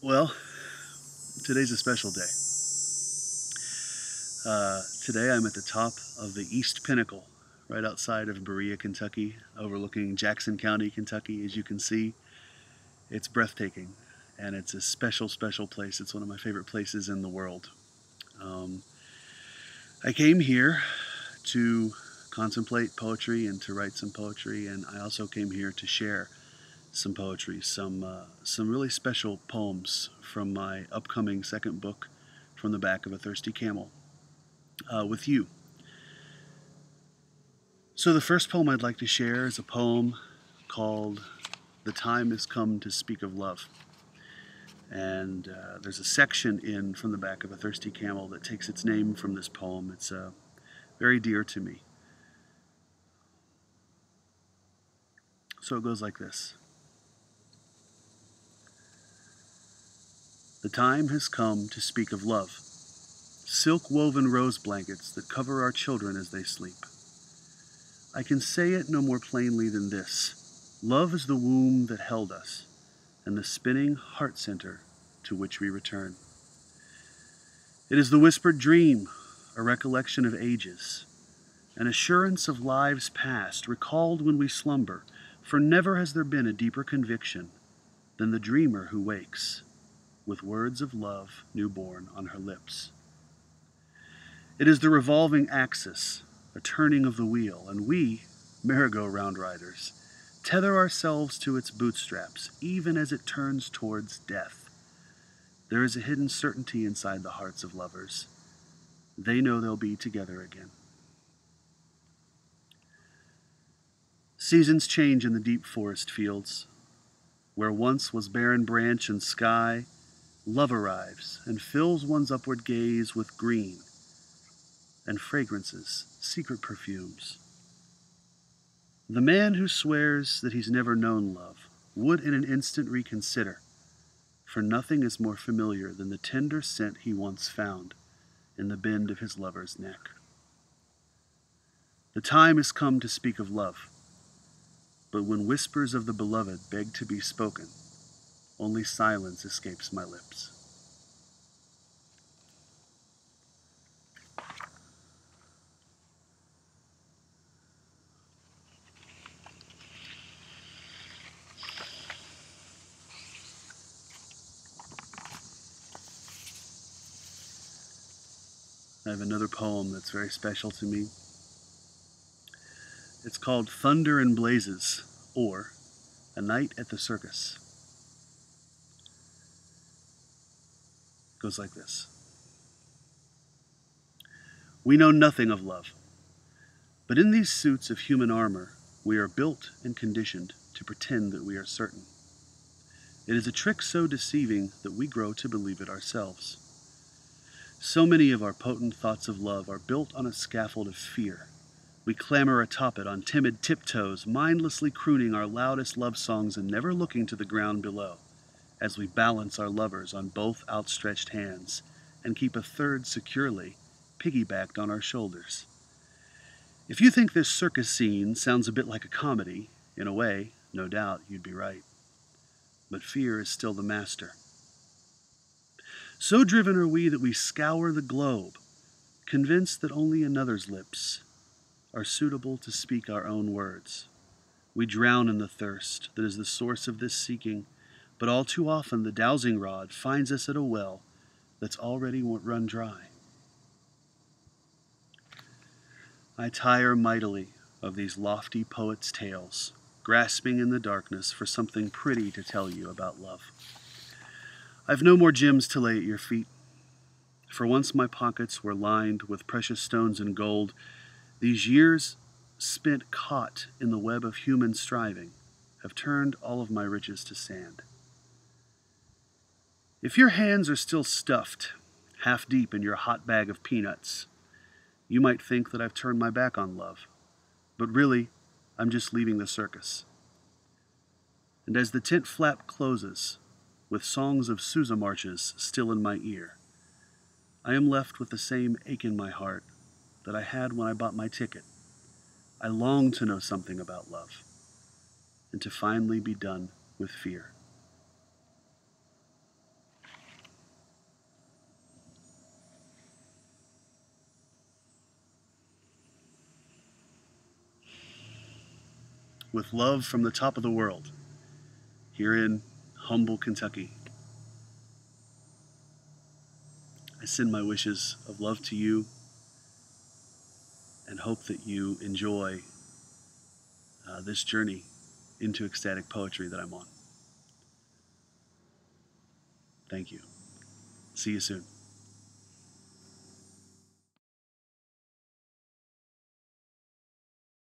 Well, today's a special day. Today I'm at the top of the East Pinnacle, right outside of Berea, Kentucky, overlooking Jackson County, Kentucky. As you can see, it's breathtaking, and it's a special, special place. It's one of my favorite places in the world. Um, I came here to contemplate poetry and to write some poetry, and I also came here to share some poetry, some really special poems from my upcoming second book, From the Back of a Thirsty Camel, with you. So, the first poem I'd like to share is a poem called The Time Has Come to Speak of Love. And there's a section in From the Back of a Thirsty Camel that takes its name from this poem. It's very dear to me. So it goes like this. The time has come to speak of love. Silk-woven rose blankets that cover our children as they sleep. I can say it no more plainly than this. Love is the womb that held us, and the spinning heart center to which we return. It is the whispered dream, a recollection of ages, an assurance of lives past, recalled when we slumber, for never has there been a deeper conviction than the dreamer who wakes, with words of love newborn on her lips. It is the revolving axis, a turning of the wheel, and we, merry-go-round riders, tether ourselves to its bootstraps, even as it turns towards death. There is a hidden certainty inside the hearts of lovers. They know they'll be together again. Seasons change in the deep forest fields. Where once was barren branch and sky, love arrives and fills one's upward gaze with green and fragrances, secret perfumes. The man who swears that he's never known love would in an instant reconsider, for nothing is more familiar than the tender scent he once found in the bend of his lover's neck. The time has come to speak of love, but when whispers of the beloved beg to be spoken, only silence escapes my lips. I have another poem that's very special to me. It's called Thunder and Blazes, or A Night at the Circus. It goes like this. We know nothing of love, but in these suits of human armor, we are built and conditioned to pretend that we are certain. It is a trick so deceiving that we grow to believe it ourselves. So many of our potent thoughts of love are built on a scaffold of fear. We clamber atop it on timid tiptoes, mindlessly crooning our loudest love songs and never looking to the ground below, as we balance our lovers on both outstretched hands and keep a third securely piggybacked on our shoulders. If you think this circus scene sounds a bit like a comedy, in a way, no doubt you'd be right. But fear is still the master. So driven are we that we scour the globe, convinced that only another's lips are suitable to speak our own words. We drown in the thirst that is the source of this seeking, but all too often the dowsing rod finds us at a well that's already run dry. I tire mightily of these lofty poets' tales, grasping in the darkness for something pretty to tell you about love. I've no more gems to lay at your feet, for once my pockets were lined with precious stones and gold, these years spent caught in the web of human striving have turned all of my riches to sand. If your hands are still stuffed, half deep in your hot bag of peanuts, you might think that I've turned my back on love, but really, I'm just leaving the circus. And as the tent flap closes, with songs of Sousa marches still in my ear, I am left with the same ache in my heart that I had when I bought my ticket. I long to know something about love, and to finally be done with fear. with love from the top of the world, here in humble Kentucky. I send my wishes of love to you and hope that you enjoy this journey into ecstatic poetry that I'm on. Thank you. See you soon.